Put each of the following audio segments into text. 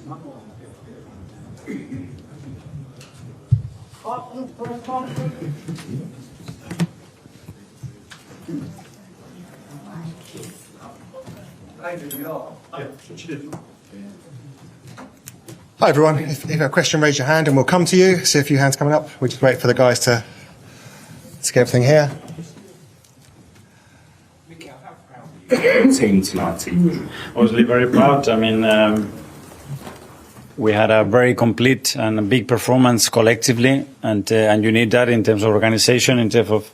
Hi everyone, if you have a question, raise your hand and we'll come to you. See a few hands coming up. We'll just wait for the guys to get everything here. Team tonight. Obviously very proud. I mean, we had a very complete and a big performance collectively, and you need that in terms of organization, in terms of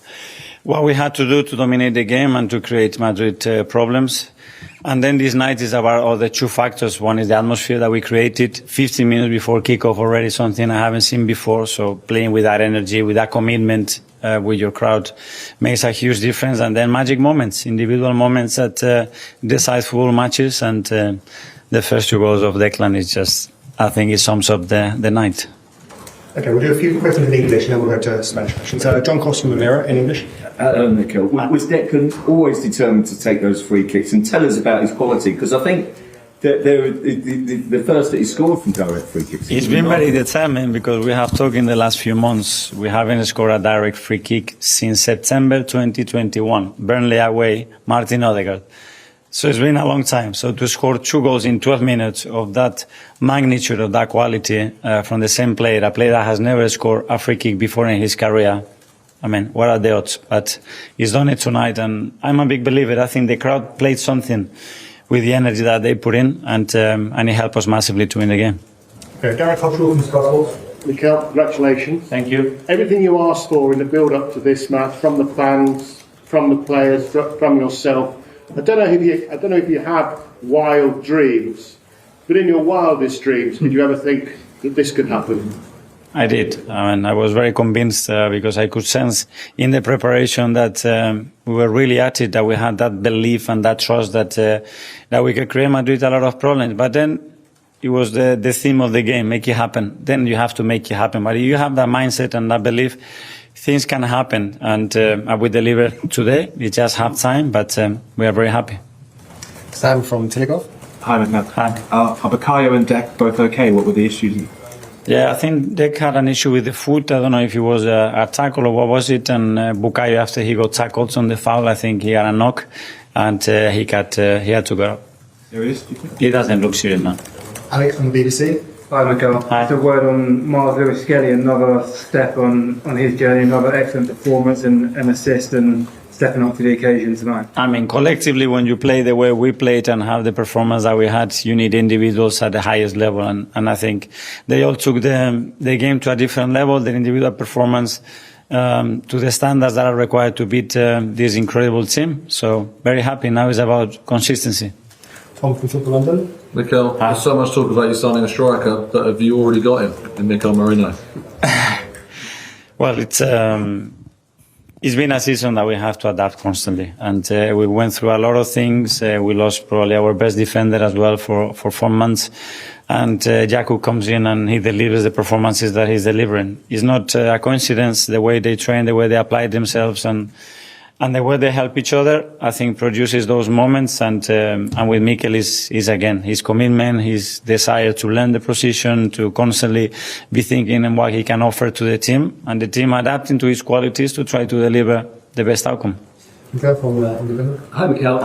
what we had to do to dominate the game and to create Madrid problems. And then this night is about all the two factors. One is the atmosphere that we created 15 minutes before kickoff already, something I haven't seen before. So playing with that energy, with that commitment, with your crowd makes a huge difference. And then magic moments, individual moments that decide football matches. And the first two goals of Declan is just, I think it sums up the night. Okay, we'll do a few questions in English and then we'll go to Spanish questions. John Costa from the Mirror in English. Mikel, was Declan always determined to take those free kicks? And tell us about his quality, because I think that the first that he scored from direct free kicks. He's been very determined, because we have talked in the last few months. We haven't scored a direct free kick since September 2021. Burnley away, Martin Odegaard. So it's been a long time. So to score 2 goals in 12 minutes of that magnitude, of that quality, from the same player, a player that has never scored a free kick before in his career, I mean, what are the odds? But he's done it tonight, and I'm a big believer. I think the crowd played something with the energy that they put in, and it helped us massively to win the game. Okay, Gareth Hoshall from Scotland. Mikel, congratulations. Thank you. Everything you asked for in the build-up to this match, from the fans, from the players, from yourself. I don't know if you have wild dreams, but in your wildest dreams, did you ever think that this could happen? I did. I mean, I was very convinced because I could sense in the preparation that we were really at it, that we had that belief and that trust that we could create Madrid a lot of problems. But then it was the theme of the game, make it happen. Then you have to make it happen. But if you have that mindset and that belief, things can happen. And we delivered today. We just have time, but we are very happy. Sam from Telegraph. Hi, Mikel. Hi. Are Bukayo and Dec both okay? What were the issues? Yeah, I think Dec had an issue with the foot. I don't know if it was a tackle or what was it. And Bukayo, after he got tackled on the foul, I think he had a knock, and he had to go up. Serious? He doesn't look serious now. Alex from the BBC. Hi, Mikel. Hi. Just a word on Myles Skelly, another step on his journey, another excellent performance and assist, and stepping up to the occasion tonight. I mean, collectively, when you play the way we played and have the performance that we had, you need individuals at the highest level. And I think they all took the game to a different level, the individual performance to the standards that are required to beat this incredible team. So very happy. Now it's about consistency. Tom from Football London. Mikel, there's so much talk about you signing a striker, but have you already got him in Mikel Merino? Well, it's been a season that we have to adapt constantly, and we went through a lot of things. We lost probably our best defender as well for 4 months, and Jakub comes in and he delivers the performances that he's delivering. It's not a coincidence, the way they train, the way they apply themselves, and the way they help each other, I think, produces those moments. And with Mikel is again his commitment, his desire to learn the position, to constantly be thinking on what he can offer to the team, and the team adapting to his qualities to try to deliver the best outcome. Hi, Mikel.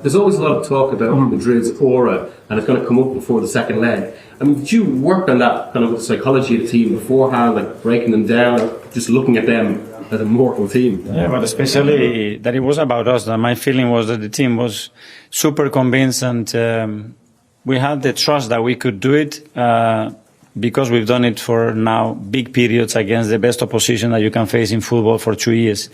There's always a lot of talk about Madrid's aura, and it's going to come up before the second leg. I mean, did you work on that kind of psychology of the team beforehand, like breaking them down, just looking at them as a mortal team? Yeah, but especially that it was about us. That my feeling was that the team was super convinced, and we had the trust that we could do it because we've done it for now big periods against the best opposition that you can face in football for 2 years.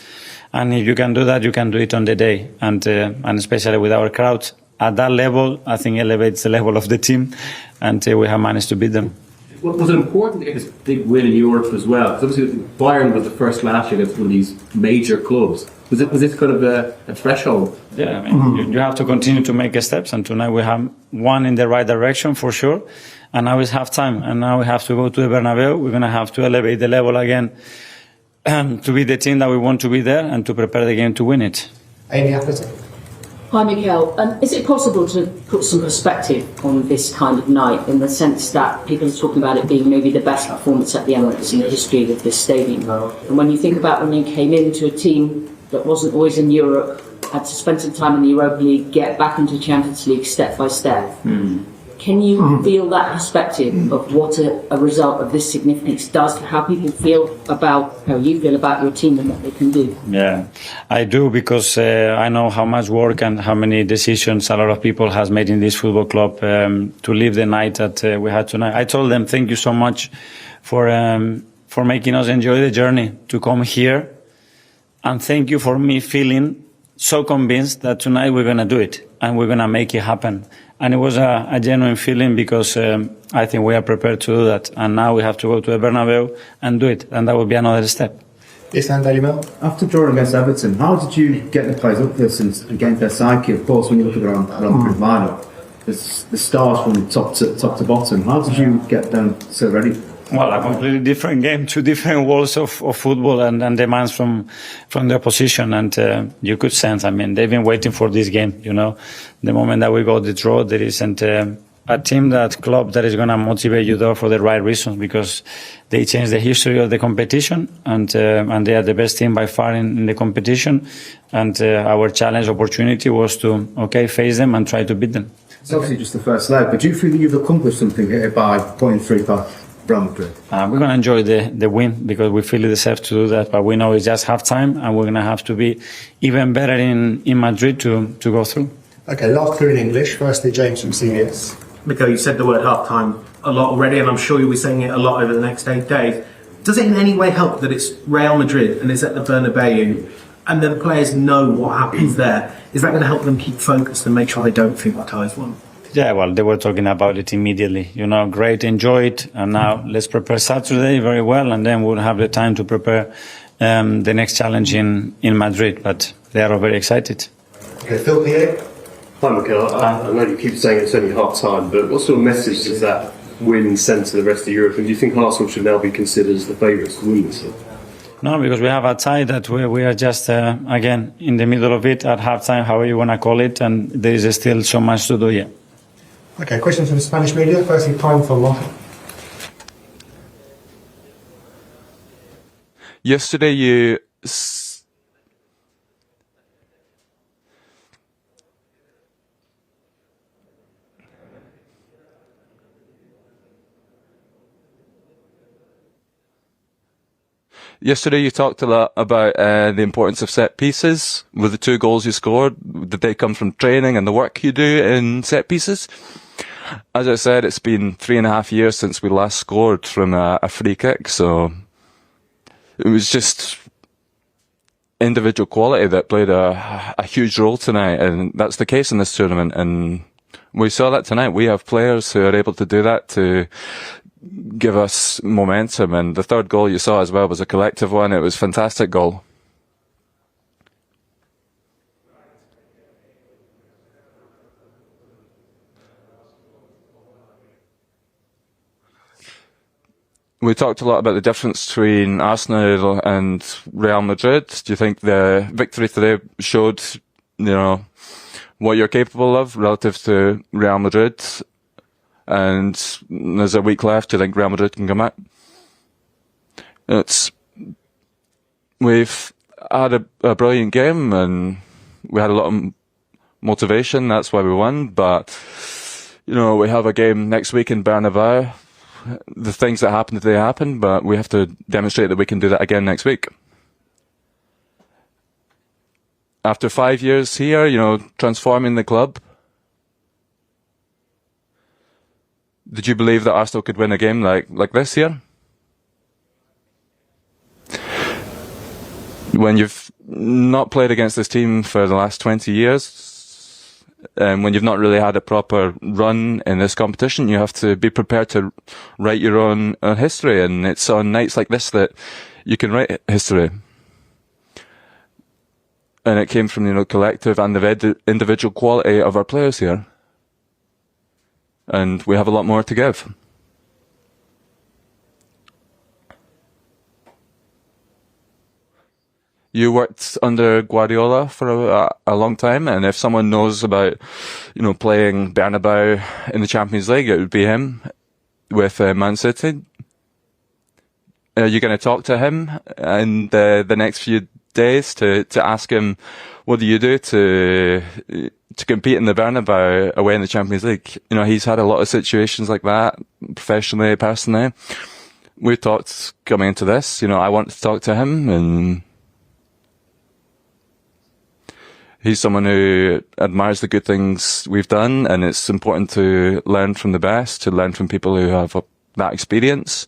And if you can do that, you can do it on the day, and especially with our crowd at that level, I think elevates the level of the team, and we have managed to beat them. Well, was it important to get this big win in Europe as well? Because obviously Bayern was the first last year against one of these major clubs. Was this kind of a threshold? Yeah, I mean, you have to continue to make steps, and tonight we have one in the right direction for sure, and now it's half time, and now we have to go to the Bernabeu. We're going to have to elevate the level again to be the team that we want to be there, and to prepare the game to win it. Amy Atherton. Hi, Mikel. Is it possible to put some perspective on this kind of night in the sense that people are talking about it being maybe the best performance at the Emirates in the history of this stadium? And when you think about when you came into a team that wasn't always in Europe, had to spend some time in the Europa League, get back into Champions League step by step, can you feel that perspective of what a result of this significance does to how people feel about, how you feel about your team and what they can do? Yeah, I do, because I know how much work and how many decisions a lot of people has made in this football club to live the night that we had tonight. I told them, thank you so much for making us enjoy the journey to come here, and thank you for me feeling so convinced that tonight we're going to do it and we're going to make it happen. And it was a genuine feeling, because I think we are prepared to do that. And now we have to go to the Bernabeu and do it. And that will be another step. Island Daily Mail. After drawing against Everton, how did you get the players up this and gain their psyche? Of course, when you look at Real Madrid lineup, the stars from top to bottom. How did you get them so ready? Well, a completely different game, two different worlds of football and demands from the opposition. And you could sense, I mean, they've been waiting for this game, you know. The moment that we got the draw, there isn't a team, that club, that is going to motivate you there for the right reasons, because they changed the history of the competition, and they are the best team by far in the competition. And our challenge opportunity was to, face them and try to beat them. It's obviously just the first leg, but do you feel that you've accomplished something here by putting 3 past Real Madrid? We're going to enjoy the win, because we feel it deserves to do that, but we know it's just half time, and we're going to have to be even better in Madrid to go through. Okay, last clue in English. Firstly, James from CBS. Mikel, you said the word half-time a lot already, and I'm sure you'll be saying it a lot over the next 8 days. Does it in any way help that it's Real Madrid and it's at the Bernabeu, and then the players know what happens there? Is that going to help them keep focused and make sure they don't think the tie's won? Yeah, well, they were talking about it immediately. You know, great, enjoy it, and now let's prepare Saturday very well, and then we'll have the time to prepare the next challenge in Madrid. But they are all very excited. Okay, Phil Pierre. Hi, Mikel. I know you keep saying it's only half time, but what sort of message does that win send to the rest of Europe? And do you think Arsenal should now be considered as the favourites to win this year? No, because we have a tie that we are just, again, in the middle of it at halftime, however you want to call it, and there is still so much to do yet. Okay, questions from the Spanish media. Firstly, time for Martin. Yesterday you talked a lot about the importance of set pieces. With the 2 goals you scored, did they come from training and the work you do in set pieces? As I said, it's been 3.5 years since we last scored from a free kick, so it was just individual quality that played a huge role tonight, and that's the case in this tournament, and we saw that tonight. We have players who are able to do that, to give us momentum, and the 3rd goal you saw as well was a collective one. It was a fantastic goal. We talked a lot about the difference between Arsenal and Real Madrid. Do you think the victory today showed, what you're capable of relative to Real Madrid? And there's a week left. Do you think Real Madrid can come back? We've had a brilliant game, and we had a lot of motivation. That's why we won. But, we have a game next week in Bernabeu. The things that happened today happened, but we have to demonstrate that we can do that again next week. After 5 years here, transforming the club, did you believe that Arsenal could win a game like this here? When you've not played against this team for the last 20 years, and when you've not really had a proper run in this competition, you have to be prepared to write your own history, and it's on nights like this that you can write history. And it came from, collective and the individual quality of our players here. And we have a lot more to give. You worked under Guardiola for a long time, and if someone knows about, playing Bernabeu in the Champions League, it would be him with Man City. Are you going to talk to him in the next few days to ask him, what do you do to compete in the Bernabeu away in the Champions League? He's had a lot of situations like that, professionally, personally. We talked coming into this, I want to talk to him, and he's someone who admires the good things we've done, and it's important to learn from the best, to learn from people who have that experience.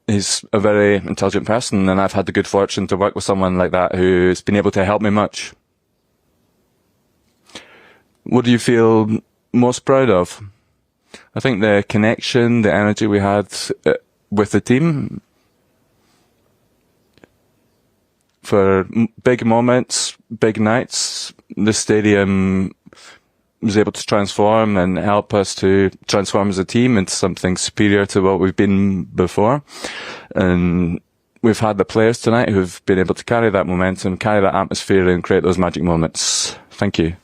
He's a very intelligent person, and I've had the good fortune to work with someone like that who's been able to help me much. What do you feel most proud of? I think the connection, the energy we had with the team. For big moments, big nights, the stadium was able to transform and help us to transform as a team into something superior to what we've been before. And we've had the players tonight who've been able to carry that momentum, carry that atmosphere, and create those magic moments. Thank you.